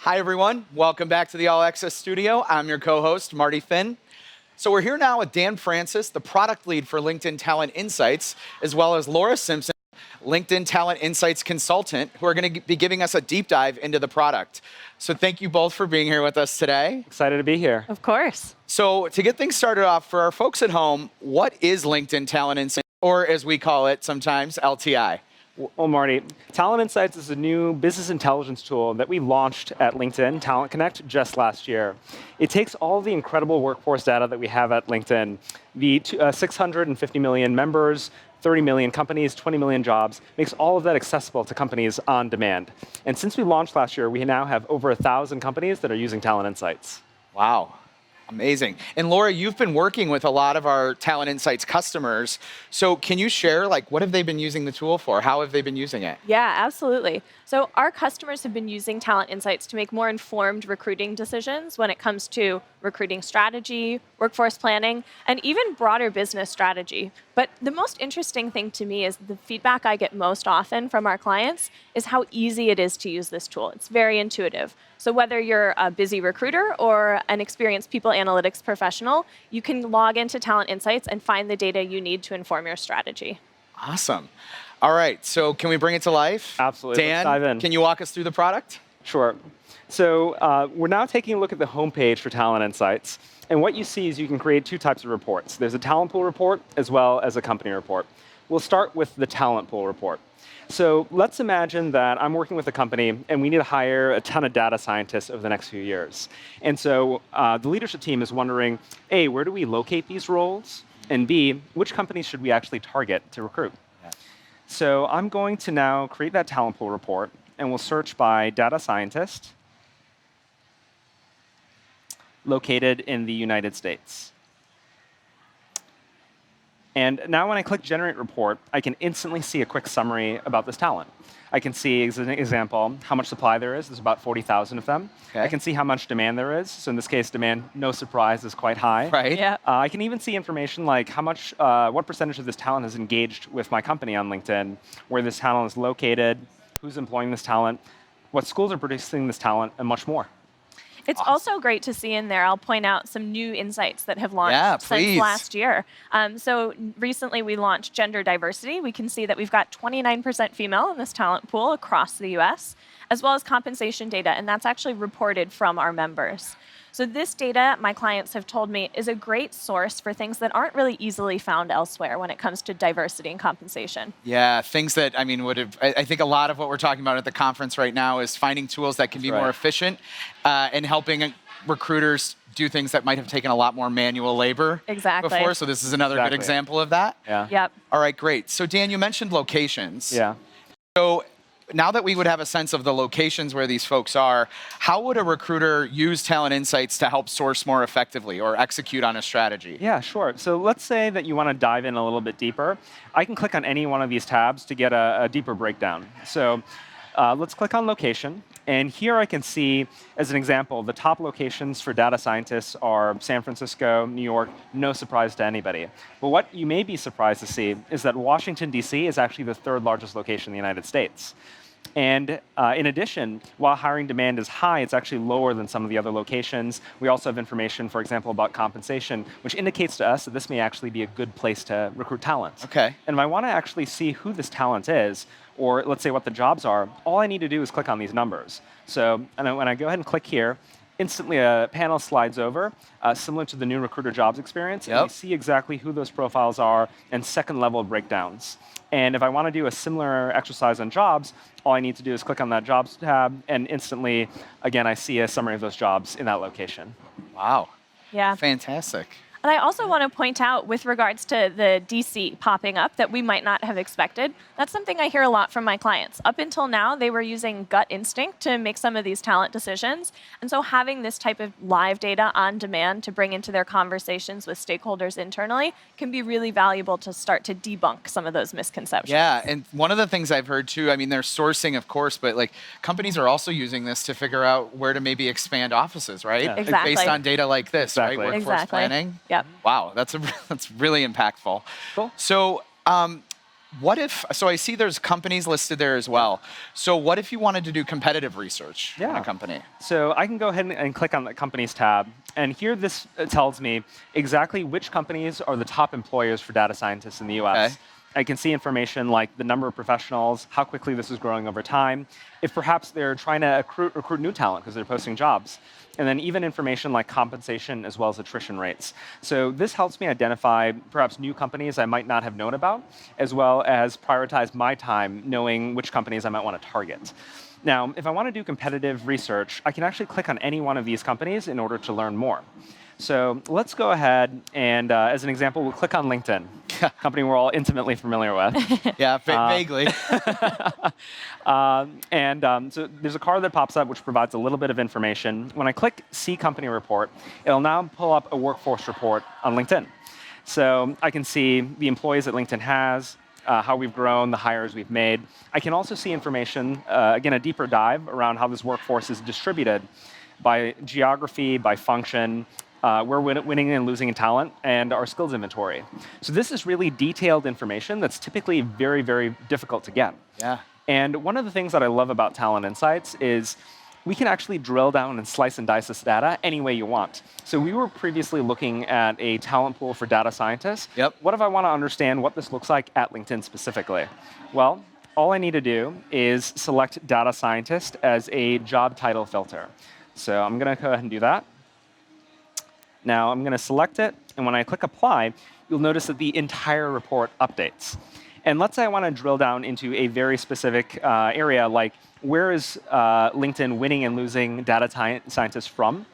Hi, everyone. Welcome back to the All Access Studio. I'm your co-host, Marty Finn. So we're here now with Dan Francis, the product lead for LinkedIn Talent Insights, as well as Laura Simpson, LinkedIn Talent Insights consultant, who are going to be giving us a deep dive into the product. So thank you both for being here with us today. Excited to be here. Of course. So to get things started off, for our folks at home, what is LinkedIn Talent Insights, or as we call it sometimes, LTI? Well, Marty, Talent Insights is a new business intelligence tool that we launched at LinkedIn Talent Connect just last year. It takes all the incredible workforce data that we have at LinkedIn, the 650 million members, 30 million companies, 20 million jobs, makes all of that accessible to companies on demand. And since we launched last year, we now have over 1,000 companies that are using Talent Insights. Wow. Amazing. And Laura, you've been working with a lot of our Talent Insights customers. So can you share, what have they been using the tool for? How have they been using it? Yeah, absolutely. So our customers have been using Talent Insights to make more informed recruiting decisions when it comes to recruiting strategy, workforce planning, and even broader business strategy. But the most interesting thing to me is the feedback I get most often from our clients is how easy it is to use this tool. It's very intuitive. So whether you're a busy recruiter or an experienced people analytics professional, you can log into Talent Insights and find the data you need to inform your strategy. Awesome. All right, so can we bring it to life? Absolutely. Dan, Let's dive in. Can you walk us through the product? Sure. So we're now taking a look at the homepage for Talent Insights. And what you see is you can create two types of reports. There's a talent pool report as well as a company report. We'll start with the talent pool report. So let's imagine that I'm working with a company and we need to hire a ton of data scientists over the next few years. And so the leadership team is wondering, A, where do we locate these roles? And B, which companies should we actually target to recruit? Yeah. So I'm going to now create that talent pool report, and we'll search by data scientist located in the United States. And now when I click Generate Report, I can instantly see a quick summary about this talent. I can see, as an example, how much supply there is. There's about 40,000 of them. Okay. I can see how much demand there is. So in this case, demand, no surprise, is quite high. Right. Yeah. I can even see information like what percentage of this talent is engaged with my company on LinkedIn, where this talent is located, who's employing this talent, what schools are producing this talent, and much more. It's also great to see in there, I'll point out some new insights that have launched since last year. So recently we launched gender diversity. We can see that we've got 29% female in this talent pool across the US, as well as compensation data, and that's actually reported from our members. So this data, my clients have told me, is a great source for things that aren't really easily found elsewhere when it comes to diversity and compensation. Yeah, things that, I think a lot of what we're talking about at the conference right now is finding tools that can be more efficient and helping recruiters do things that might have taken a lot more manual labor before. So this is another good example of that. Yeah. Yep. All right, great. So Dan, you mentioned locations. Yeah. So now that we would have a sense of the locations where these folks are, how would a recruiter use Talent Insights to help source more effectively or execute on a strategy? Yeah, sure. So let's say that you want to dive in a little bit deeper. I can click on any one of these tabs to get a deeper breakdown. So let's click on location. And here I can see, as an example, the top locations for data scientists are San Francisco, New York, no surprise to anybody. But what you may be surprised to see is that Washington, D.C. is actually the third largest location in the United States. And in addition, while hiring demand is high, it's actually lower than some of the other locations. We also have information, for example, about compensation, which indicates to us that this may actually be a good place to recruit talent. Okay. And if I want to actually see who this talent is, or let's say what the jobs are, all I need to do is click on these numbers. So when I go ahead and click here, instantly a panel slides over, similar to the new recruiter jobs experience, and we see exactly who those profiles are and second-level breakdowns. And if I want to do a similar exercise on jobs, all I need to do is click on that jobs tab, and instantly, again, I see a summary of those jobs in that location. Wow. Yeah. Fantastic. And I also want to point out, with regards to the DC popping up that we might not have expected, that's something I hear a lot from my clients. Up until now, they were using gut instinct to make some of these talent decisions. And so having this type of live data on demand to bring into their conversations with stakeholders internally can be really valuable to start to debunk some of those misconceptions. Yeah, and one of the things I've heard too, they're sourcing, of course, but companies are also using this to figure out where to maybe expand offices, right? Yeah. Exactly. Based on data like this, right? Workforce planning. Yep. Wow, that's really impactful. Cool. So what if, so I see there's companies listed there as well. So what if you wanted to do competitive research on Yeah. a company? So I can go ahead and click on the companies tab. And here this tells me exactly which companies are the top employers for data scientists in the US. Okay. I can see information like the number of professionals, how quickly this is growing over time, if perhaps they're trying to recruit new talent because they're posting jobs, and then even information like compensation as well as attrition rates. So this helps me identify perhaps new companies I might not have known about, as well as prioritize my time knowing which companies I might want to target. Now, if I want to do competitive research, I can actually click on any one of these companies in order to learn more. So let's go ahead and, as an example, we'll click on LinkedIn, company we're all intimately familiar with. Yeah, vaguely. So there's a card that pops up which provides a little bit of information. When I click See Company Report, it'll now pull up a workforce report on LinkedIn. So I can see the employees that LinkedIn has, how we've grown, the hires we've made. I can also see information, again, a deeper dive around how this workforce is distributed by geography, by function, we're winning and losing in talent, and our skills inventory. So this is really detailed information that's typically very, very difficult to get. Yeah. And one of the things that I love about Talent Insights is we can actually drill down and slice and dice this data any way you want. So we were previously looking at a talent pool for data scientists. Yep. What if I want to understand what this looks like at LinkedIn specifically? Well, all I need to do is select data scientist as a job title filter. So I'm going to go ahead and do that. Now I'm going to select it, and when I click apply, you'll notice that the entire report updates. And let's say I want to drill down into a very specific area, like where is LinkedIn winning and losing data scientists from?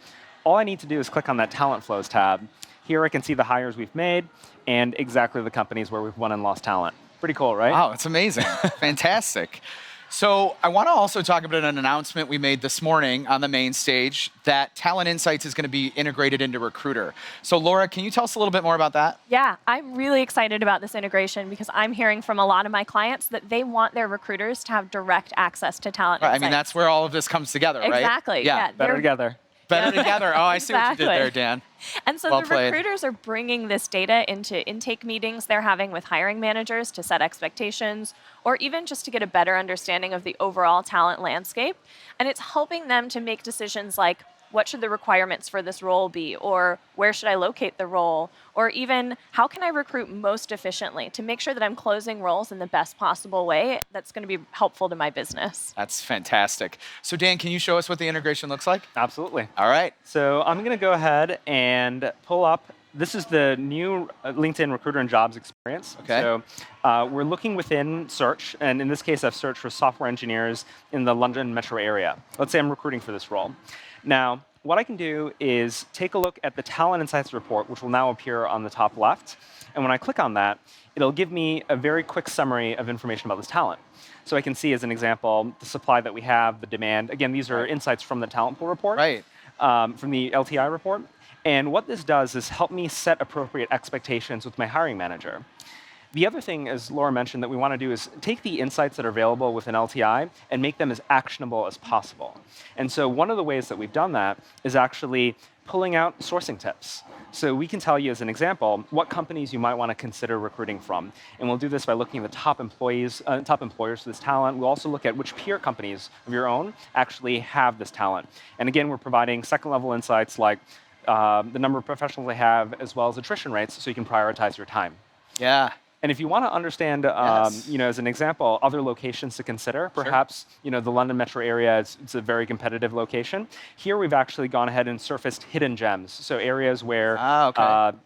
All I need to do is click on that Talent Flows tab. Here I can see the hires we've made and exactly the companies where we've won and lost talent. Pretty cool, right? Wow, it's amazing. Fantastic. So I want to also talk about an announcement we made this morning on the main stage that Talent Insights is going to be integrated into Recruiter. So Laura, can you tell us a little bit more about that? Yeah, I'm really excited about this integration because I'm hearing from a lot of my clients that they want their recruiters to have direct access to talent Right, I insights. mean, that's where all of this comes together, right? Exactly. Yeah. Better they're- together. Better together. Oh, I see what you did Exactly. there, Dan. And so Well the played. recruiters are bringing this data into intake meetings they're having with hiring managers to set expectations or even just to get a better understanding of the overall talent landscape. And it's helping them to make decisions like, what should the requirements for this role be? Or where should I locate the role? Or even, how can I recruit most efficiently to make sure that I'm closing roles in the best possible way that's going to be helpful to my business? That's fantastic. So Dan, can you show us what the integration looks like? Absolutely. All right. So I'm going to go ahead and pull up. This is the new LinkedIn Recruiter and Jobs experience. Okay. So we're looking within search, and in this case, I've searched for software engineers in the London metro area. Let's say I'm recruiting for this role. Now, what I can do is take a look at the Talent Insights report, which will now appear on the top left. And when I click on that, it'll give me a very quick summary of information about this talent. So I can see, as an example, the supply that we have, the demand. Again, these are insights from the talent pool report, Right. from the LTI report. And what this does is help me set appropriate expectations with my hiring manager. The other thing, as Laura mentioned, that we want to do is take the insights that are available within LTI and make them as actionable as possible. And so one of the ways that we've done that is actually pulling out sourcing tips. So we can tell you, as an example, what companies you might want to consider recruiting from. And we'll do this by looking at the top employers for this talent. We'll also look at which peer companies of your own actually have this talent. And again, we're providing second-level insights like the number of professionals they have, as well as attrition rates, so you can prioritize your time. Yeah. And if you want to understand, Yes. as an example, other locations to consider, perhaps the London metro area it's a very competitive location. Here we've actually gone ahead and surfaced hidden gems, so areas where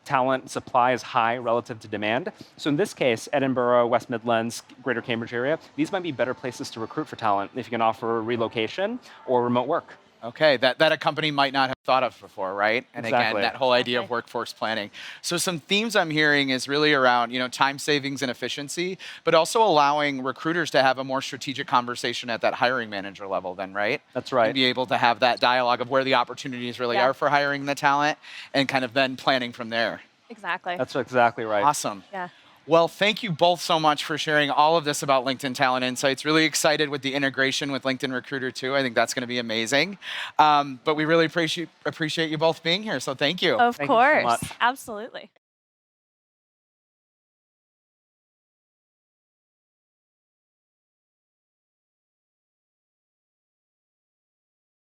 talent supply is high relative to demand. So in this case, Edinburgh, West Midlands, Greater Cambridge area, these might be better places to recruit for talent if you can offer relocation or remote work. Okay, that a company might not have thought of before, right? And Exactly. again, that whole idea of workforce planning. So some themes I'm hearing is really around, time savings and efficiency, but also allowing recruiters to have a more strategic conversation at that hiring manager level then, right? That's right. And be able to have that dialogue of where the opportunities really are for hiring the talent and kind of then planning from there. Exactly. That's exactly right. Awesome. Yeah. Well, thank you both so much for sharing all of this about LinkedIn Talent Insights. Really excited with the integration with LinkedIn Recruiter too. I think that's going to be amazing. But we really appreciate you both being here. So thank you. Of Thank you so course. much. Absolutely.